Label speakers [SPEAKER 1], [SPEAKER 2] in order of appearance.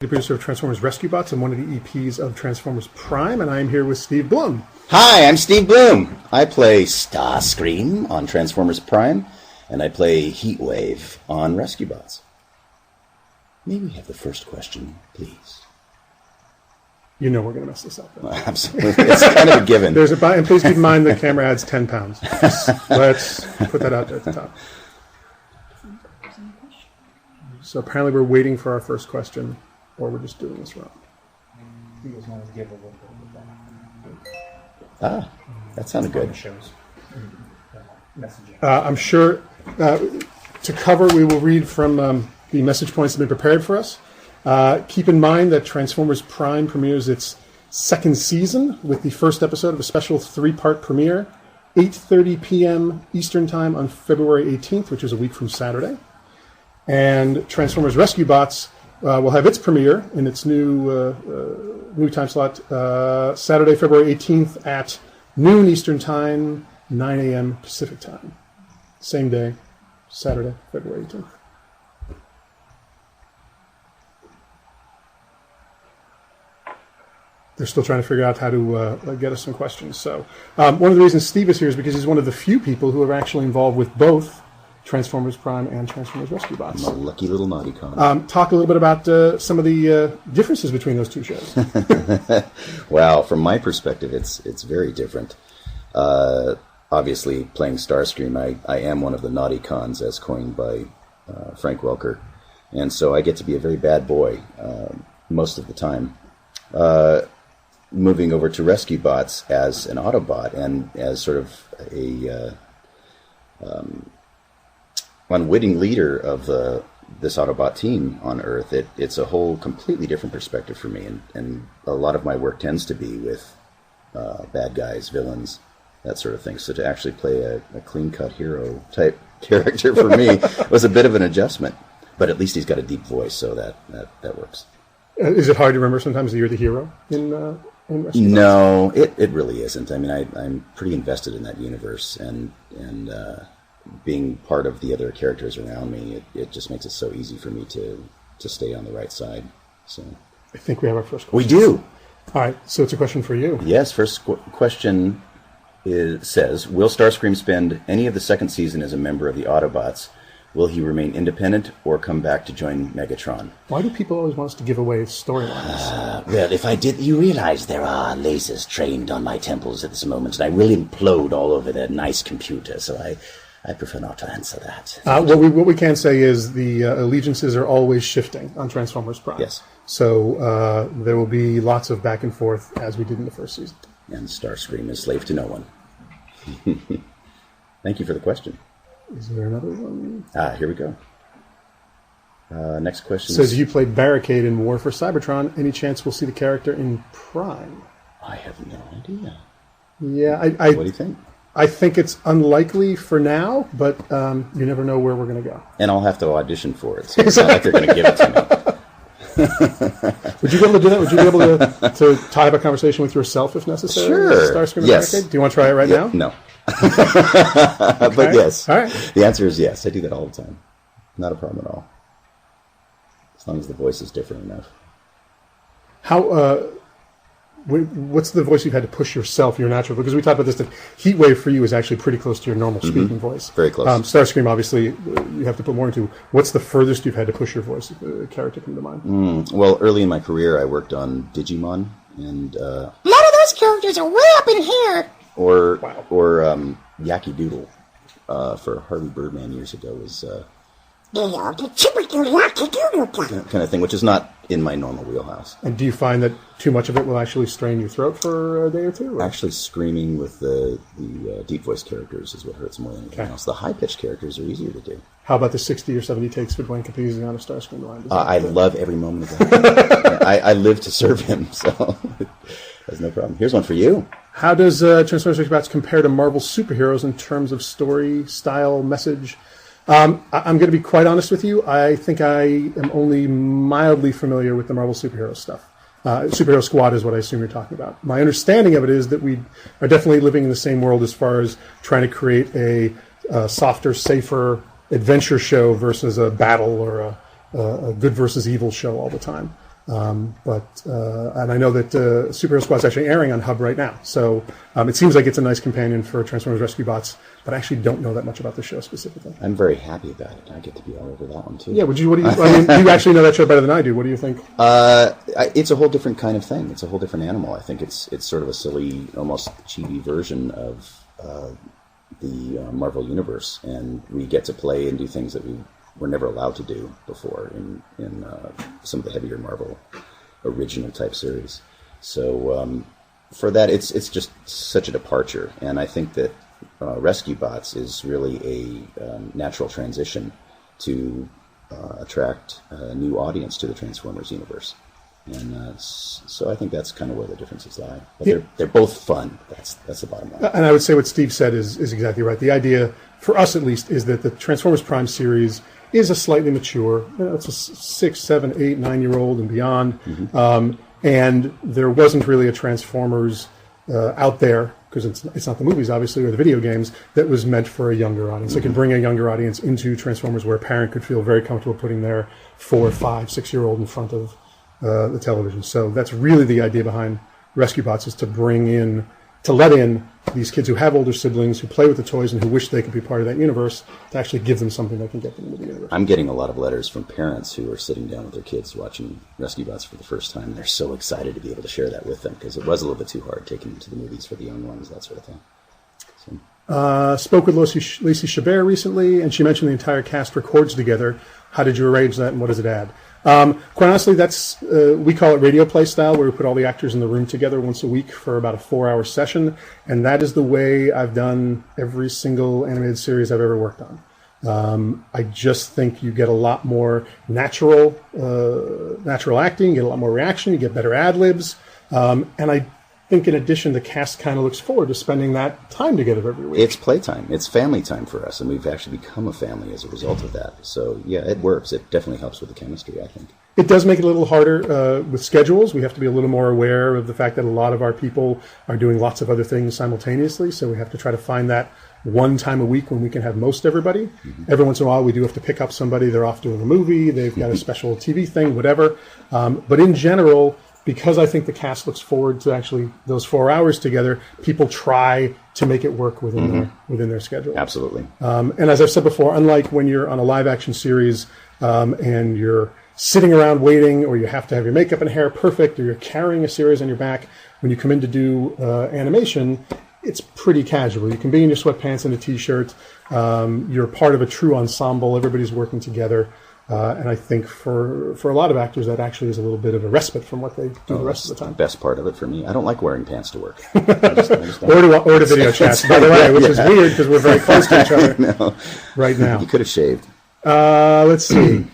[SPEAKER 1] The producer of Transformers Rescue Bots and one of the EPs of Transformers Prime, and I am here with Steve Blum.
[SPEAKER 2] Hi, I'm Steve Blum. I play Starscream on Transformers Prime, and I play Heatwave on Rescue Bots. May we have the first question, please?
[SPEAKER 1] You know we're going to mess this up.
[SPEAKER 2] Absolutely. It's kind of a given.
[SPEAKER 1] And please keep in mind the camera adds 10 pounds. Let's put that out there at the top. So apparently we're waiting for our first question. Or we're just doing this wrong.
[SPEAKER 3] You guys want to give a little bit of
[SPEAKER 2] that. That sounded good.
[SPEAKER 3] Shows messaging.
[SPEAKER 1] I'm sure to cover, we will read from the message points that have been prepared for us. Keep in mind that Transformers Prime premieres its second season with the first episode of a special 3-part premiere, 8:30 p.m. Eastern Time on February 18th, which is a week from Saturday. And Transformers Rescue Bots will have its premiere in its new time slot Saturday, February 18th at noon Eastern Time, 9 a.m. Pacific Time. Same day, Saturday, February 18th. They're still trying to figure out how to get us some questions. So one of the reasons Steve is here is because he's one of the few people who are actually involved with both Transformers Prime and Transformers Rescue Bots.
[SPEAKER 2] I'm a lucky little naughty con.
[SPEAKER 1] Talk a little bit about some of the differences between those two shows.
[SPEAKER 2] Well, from my perspective, it's very different. Obviously, playing Starscream, I am one of the naughty cons, as coined by Frank Welker. And so I get to be a very bad boy most of the time. Moving over to Rescue Bots as an Autobot and as sort of a unwitting leader of this Autobot team on Earth, it's a whole completely different perspective for me, and a lot of my work tends to be with bad guys, villains, that sort of thing. So to actually play a clean-cut hero type character for me was a bit of an adjustment, but at least he's got a deep voice, so that works.
[SPEAKER 1] Is it hard to remember sometimes that you're the hero in Rescue Bots?
[SPEAKER 2] No, it really isn't. I mean, I'm pretty invested in that universe, and being part of the other characters around me, it just makes it so easy for me to stay on the right side. So
[SPEAKER 1] I think we have our first question.
[SPEAKER 2] We do.
[SPEAKER 1] All right, so it's a question for you.
[SPEAKER 2] Yes, first question says, will Starscream spend any of the second season as a member of the Autobots? Will he remain independent or come back to join Megatron?
[SPEAKER 1] Why do people always want us to give away storylines?
[SPEAKER 2] Well, if I did, you realize there are lasers trained on my temples at this moment, and I will implode all over their nice computer, so I prefer not to answer that.
[SPEAKER 1] What we can say is the allegiances are always shifting on Transformers Prime.
[SPEAKER 2] Yes.
[SPEAKER 1] So there will be lots of back and forth as we did in the first season.
[SPEAKER 2] And Starscream is slave to no one. Thank you for the question.
[SPEAKER 1] Is there another one?
[SPEAKER 2] Here we go. Next question
[SPEAKER 1] says you played Barricade in War for Cybertron. Any chance we'll see the character in Prime?
[SPEAKER 2] I have no idea.
[SPEAKER 1] Yeah,
[SPEAKER 2] what do you think?
[SPEAKER 1] I think it's unlikely for now, but you never know where we're going to go.
[SPEAKER 2] And I'll have to audition for it, so it's not like they're going to give it to me.
[SPEAKER 1] Would you be able to do that? Would you be able to tie up a conversation with yourself if necessary?
[SPEAKER 2] Sure.
[SPEAKER 1] Starscream
[SPEAKER 2] Yes.
[SPEAKER 1] Barricade? Do you want to try it right now?
[SPEAKER 2] No.
[SPEAKER 1] Okay.
[SPEAKER 2] But yes.
[SPEAKER 1] All right.
[SPEAKER 2] The answer is yes. I do that all the time. Not a problem at all. As long as the voice is different enough.
[SPEAKER 1] What's the voice you've had to push yourself, your natural? Because we talked about this, that Heatwave for you is actually pretty close to your normal speaking voice.
[SPEAKER 2] Very close.
[SPEAKER 1] Starscream, obviously, you have to put more into. What's the furthest you've had to push your voice? Character come to mind?
[SPEAKER 2] Well, early in my career, I worked on Digimon, and
[SPEAKER 4] a lot of those characters are way up in here.
[SPEAKER 2] Or Yaki Doodle for Harvey Birdman years ago was
[SPEAKER 4] The typical Yaki Doodle
[SPEAKER 2] kind of thing, which is not in my normal wheelhouse.
[SPEAKER 1] And do you find that too much of it will actually strain your throat for a day or two? Or?
[SPEAKER 2] Actually, screaming with the deep voice characters is what hurts more than anything else. The high pitched characters are easier to do.
[SPEAKER 1] How about the 60 or 70 takes for Dwayne Capizzi on a Starscream line?
[SPEAKER 2] I love every moment of that. I live to serve him, so that's no problem. Here's one for you.
[SPEAKER 1] How does Transformers Rescue Bots compare to Marvel superheroes in terms of story, style, message? I'm going to be quite honest with you. I think I am only mildly familiar with the Marvel superhero stuff. Superhero Squad is what I assume you're talking about. My understanding of it is that we are definitely living in the same world as far as trying to create a softer, safer adventure show versus a battle or a good versus evil show all the time. And I know that Superhero Squad's actually airing on Hub right now. So it seems like it's a nice companion for Transformers Rescue Bots, but I actually don't know that much about the show specifically.
[SPEAKER 2] I'm very happy about it. I get to be all over that one, too.
[SPEAKER 1] Yeah, you actually know that show better than I do. What do you think?
[SPEAKER 2] It's a whole different kind of thing. It's a whole different animal. I think it's sort of a silly, almost chibi version of the Marvel Universe, and we get to play and do things that we were never allowed to do before in some of the heavier Marvel original type series. So for that, it's just such a departure, and I think that Rescue Bots is really a natural transition to attract a new audience to the Transformers universe. And so I think that's kind of where the differences lie. But they're both fun. That's the bottom line.
[SPEAKER 1] And I would say what Steve said is exactly right. The idea, for us at least, is that the Transformers Prime series is a slightly mature. It's a 6, 7, 8, 9-year-old and beyond. Mm-hmm. And there wasn't really a Transformers out there, because it's not the movies, obviously, or the video games, that was meant for a younger audience. Mm-hmm. It could bring a younger audience into Transformers where a parent could feel very comfortable putting their 4, 5, 6-year-old in front of the television. So that's really the idea behind Rescue Bots, is to let in these kids who have older siblings, who play with the toys and who wish they could be part of that universe, to actually give them something that can get them into the universe.
[SPEAKER 2] I'm getting a lot of letters from parents who are sitting down with their kids watching Rescue Bots for the first time. They're so excited to be able to share that with them, because it was a little bit too hard taking them to the movies for the young ones, that sort of thing.
[SPEAKER 1] Spoke with Lacey Chabert recently, and she mentioned the entire cast records together. How did you arrange that, and what does it add? Quite honestly, that's we call it radio play style, where we put all the actors in the room together once a week for about a 4-hour session, and that is the way I've done every single animated series I've ever worked on. I just think you get a lot more natural acting, you get a lot more reaction, you get better ad-libs, and I think in addition, the cast kind of looks forward to spending that time together every week.
[SPEAKER 2] It's playtime. It's family time for us, and we've actually become a family as a result of that. So, yeah, it works. It definitely helps with the chemistry, I think.
[SPEAKER 1] It does make it a little harder with schedules. We have to be a little more aware of the fact that a lot of our people are doing lots of other things simultaneously, so we have to try to find that one time a week when we can have most everybody. Mm-hmm. Every once in a while, we do have to pick up somebody. They're off doing a movie. They've got a special TV thing, whatever. But in general, because I think the cast looks forward to actually those 4 hours together, people try to make it work within their schedule.
[SPEAKER 2] Absolutely.
[SPEAKER 1] And as I've said before, unlike when you're on a live action series and you're sitting around waiting, or you have to have your makeup and hair perfect, or you're carrying a series on your back, when you come in to do animation, it's pretty casual. You can be in your sweatpants and a t-shirt. You're part of a true ensemble. Everybody's working together. And I think for a lot of actors, that actually is a little bit of a respite from what they do the rest of the time.
[SPEAKER 2] The best part of it for me. I don't like wearing pants to work.
[SPEAKER 1] Or to video chats, by the way, which is weird because we're very close to each other right now.
[SPEAKER 2] You could have shaved.
[SPEAKER 1] Let's see.